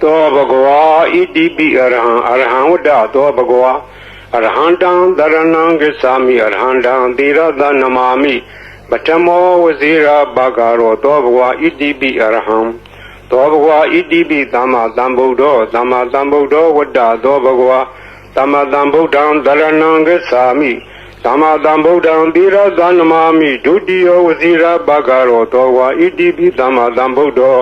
သောဘဂဝါဣတိပိအရဟံဝတ္တသောဘဂဝါအရဟံတံသရဏံဂစ္ဆာမိအရဟံတံသီရသနမာမိပထမောဝဇိရာဘဂရောသောဘဂဝါဣတိပိအရဟံသောဘဂဝါဣတိပိသမ္မာသမ္ဗုဒ္ဓောသမ္မာသမ္ဗုဒ္ဓောဝတ္တသောဘဂဝါသမ္မာသမ္ဗုဒ္ဓံသရဏံဂစ္ဆာမိသမ္မာသမ္ဗုဒ္ဓံသီရသနမာမိဒုတိယဝဇိရာဘဂရောသောဘဂဝါဣတိပိသမ္မာသမ္ဗုဒ္ဓော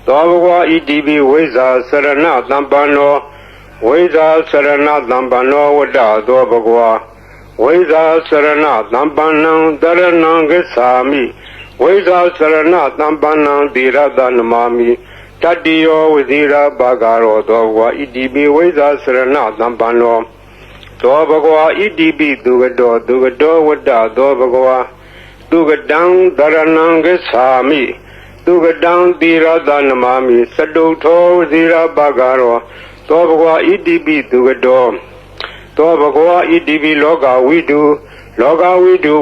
သောဘဂဝါဣတိပိဝိဇာစရဏသမ္ပန္နောဝိဇာစရဏသမ္ပန္နောဝတ္တသောဘဂဝါဝိဇာစရဏသမ္ပန္နံတရဏံဂစ္ဆာမိဝိဇာစရဏသမ္ပန္နံသီရသနမာမိတတိယောဝဇိရာဘဂရောသောဘဂဝါဣတိပိဝိဇာစရဏသမ္ပန္နောသောဘဂဝါဣတိပိသူကတောဝတ္တသောဘဂဝါသူကတံတရဏံဂစ္ဆာမိသူကတံသီရသနမာမိစတုထောဝဇိရာဘဂရောသောဘဂဝါဣတိပိသူကတောသောဘဂဝါဣတိပိလောကဝိတု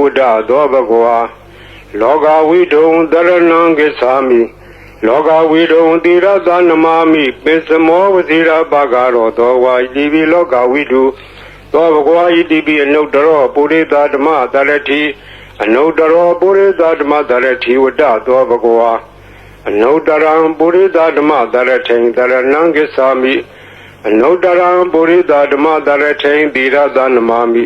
ဝတ္တသောဘဂဝါလောကဝိတုတရဏံဂစ္ဆာမိလောကဝိတုသီရသနမာမိပိစမောဝဇိရာဘဂရောသောဝါဣတိပိလောကဝိတုသောဘဂဝါဣတိပိအနုတ္တရောပုရိသဓမ္မသရတိအနုတ္တရောပုရိသဓမ္မသရတိဝတ္တသောဘဂဝါအနုတ္တရံပုရိသဓမ္မသရထိန်တရဏံဂစ္ဆာမိအနုတ္တရံပုရိသဓမ္မသရထိန်သီရသနမာမိ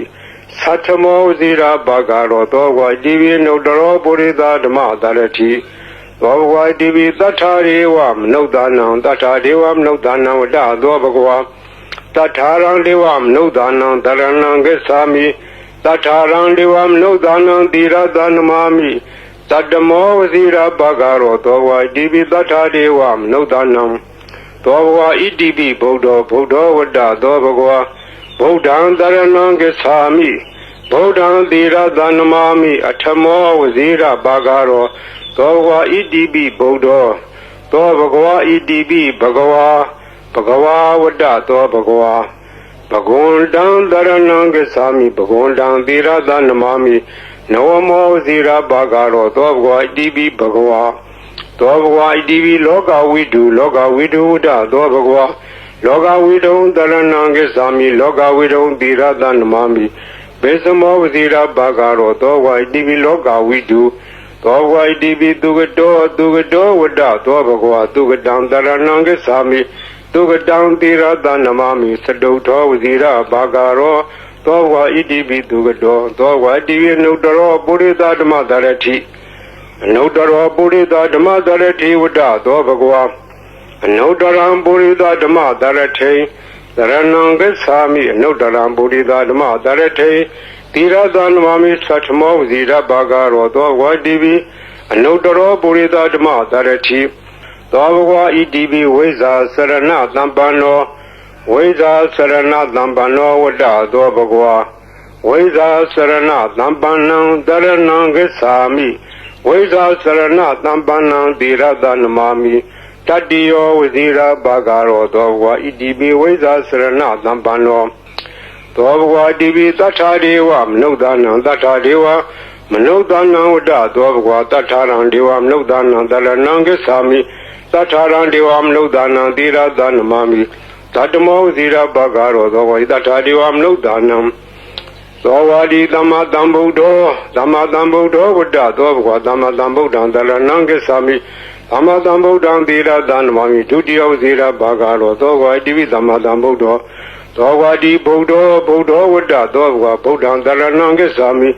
သတ္ထမောဝဇိရာဘဂရောသောဝါဣတိပိအနုတ္တရောပုရိသဓမ္မသရတိသောဘဂဝါဣတိပိသတ္ထာရေဝမနုဿာနံသတ္ထာဒေဝမနုဿာနံဝတ္တသောဘဂဝါတထာရံဒေဝမနုဿာနံတရဏံဂစ္ဆာမိတထာရံဒေဝမနုဿာနံသီရသနမာမိတတ္တမောဝဇိရာဘဂရောသောဝါဣတိပိသတ္ထာဒေဝမနုဿာနံသောဘဂဝါဣတိပိဗုဒ္ဓောဝတ္တသောဘဂဝါဗုဒ္ဓံတရဏံဂစ္ဆာမိဗုဒ္ဓံသီရသနမာမိအထမောဝဇိရာဘဂရောသောဘဂဝါဣတိပိဗုဒ္ဓောသောဘဂဝါဣတိပိဘဂဝါဝတ္တသောဘဂဝါဘဂဝန္တံတရဏံဂစ္ဆာမိဘဂဝန္တံသီရသနမာမိနဝမောဇိရာဘဂရောသောဘဂဝါဣတိပိဘဂဝါသောဘဂဝါဣတိပိလောကဝိတုဝတ္တသောဘဂဝါလောကဝိတုတရဏံဂစ္ဆာမိလောကဝိတုသီရသနမာမိဘေသမောဇိရာဘဂရောသောဘဂဝါဣတိပိလောကဝိတုသောဘဂဝါဣတိပိသူကတောဝတ္တသောဘဂဝါသူကတံတရဏံဂစ္ဆာမိသူကတံသီရသနမာမိစတုထောဝဇိရာဘဂရောသောဘဂဝါဣတိပိသူကတောသောဘဂဝါဣတိပိအနုတ္တရောပုရိသဓမ္မသရတိအနုတ္တရောပုရိသဓမ္မသရတိဝတ္တသောဘဂဝါအနုတ္တရံပုရိသဓမ္မသရထိသရဏံဂစ္ဆာမိအနုတ္တရံပုရိသဓမ္မသရထိသီရသနမာမိသတ္ထမောဝဇိရဘဂရောသောဘဂဝါဣတိပိအနုတ္တရောပုရိသဓမ္မသရတိသောဘဂဝါဣတိပိဝိဇာစရဏသမ္ပန္နောဝိဇာစရဏသမ္ပန္နောဝတ္တသောဘဂဝါဝိဇာစရဏသမ္ပန္နံတရဏံဂစ္ဆာမိဝိဇာစရဏသမ္ပန္နံသီရသနမာမိတတိယောဝဇိရာဘဂရောသောဘဂဝါဣတိပိဝိဇာစရဏသမ္ပန္နောသောဘဂဝါဣတိပိတထာဒေဝမနုဿာနံတထာဒေဝမနုဿာနံဝတ္တသောဘဂဝါတထာရံဒေဝမနုဿာနံတရဏံဂစ္ဆာမိတထာရံဒေဝမနုဿာနံသီရသနမာမိသတ္တမောဝဇိရာဘဂရောသောဘဂဝါတထာဒေဝမနုဿာနံသောဝါဒီသမ္မာသမ္ဗုဒ္ဓောဝတ္တသောဘဂဝါသမ္မာသမ္ဗုဒ္ဓံတရဏံဂစ္ဆာမိသမ္မာသမ္ဗုဒ္ဓံသီရသနမာမိဒုတိယဝဇိရာဘဂရောသောဘဂဝါဣတိပိသမ္မာသမ္ဗုဒ္ဓောသောဝါဒီဗုဒ္ဓောဝတ္တသောဘဂဝါဗုဒ္ဓံတရဏံဂစ္ဆာမိ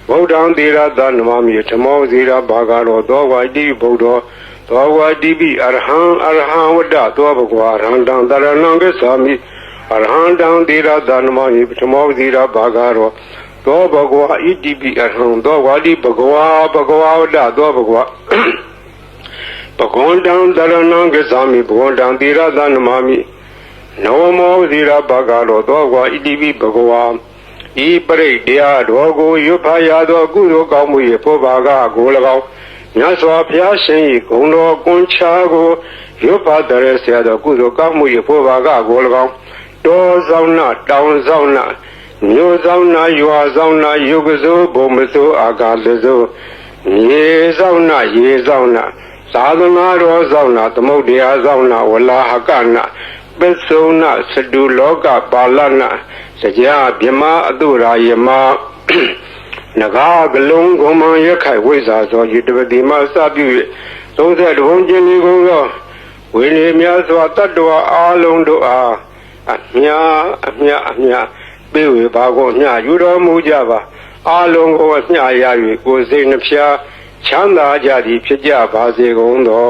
ဗုဒ္ဓံသီရသနမာမိဓမ္မောဝဇိရာဘဂရောသောဘဂဝါဣတိပိဗုဒ္ဓောသောဘဂဝါဣတိပိအရဟံဝတ္တသောဘဂဝါအရဟံတံတရဏံဂစ္ဆာမိအရဟံတံသီရသနမာမိဓမ္မောဝဇိရာဘဂရောသောဘဂဝါဣတိပိအရဟံသောဝါဒီဘဂဝါဝတ္တသောဘဂဝါဘဂဝန္တံတရဏံဂစ္ဆာမိဘဂဝန္တံသီရသနမာမိနဝမောဝဇိရာဘဂရောသောဘဂဝါဣတိပိဘဂဝါဤပရိတ်တရားတော်ကိုရွတ်ဖတ်ရသောကုသိုလ်ကောင်းမှု၏ဖို့ဘာကကို၎င်းမြတ်စွာဘုရားရှင်၏ဂုဏ်တော်ကွန်ချာကိုရွတ်ဖတ်တဲ့ဆရာတော်ကုသိုလ်ကောင်းမှု၏ဖို့ဘာကကို၎င်းတောဆောင်နာတောင်ဆောင်နာမြို့ဆောင်နာရွာဆောင်နာယုဂစိုးဘုံမစိုးအာကာလစိုးမြေဆောင်နာရေဆောင်နာသ သာသနာတော်ဆောင်နာသမုဒ္ဒရာဆောင်နာဝလာဟကနာပစ္စုံနာစတုလောကပါလနာစကြာမြမအတုရာယမနဂါကလုံးဂုံမရခိုင်ဝိဇာသောယတပတိမစပြု၍30ဘုံကျင်ဒီကုန်သောဝိနည်းများစွာတတ္တဝါအားလုံးတို့အားအမြပေးဝေပါကုန်မြယူတော်မူကြပါအားလုံးကိုအမြရ၍ကိုယ်စိတ်နှဖျားချမ်းသာကြသည်ဖြစ်ကြပါစေကုန်သော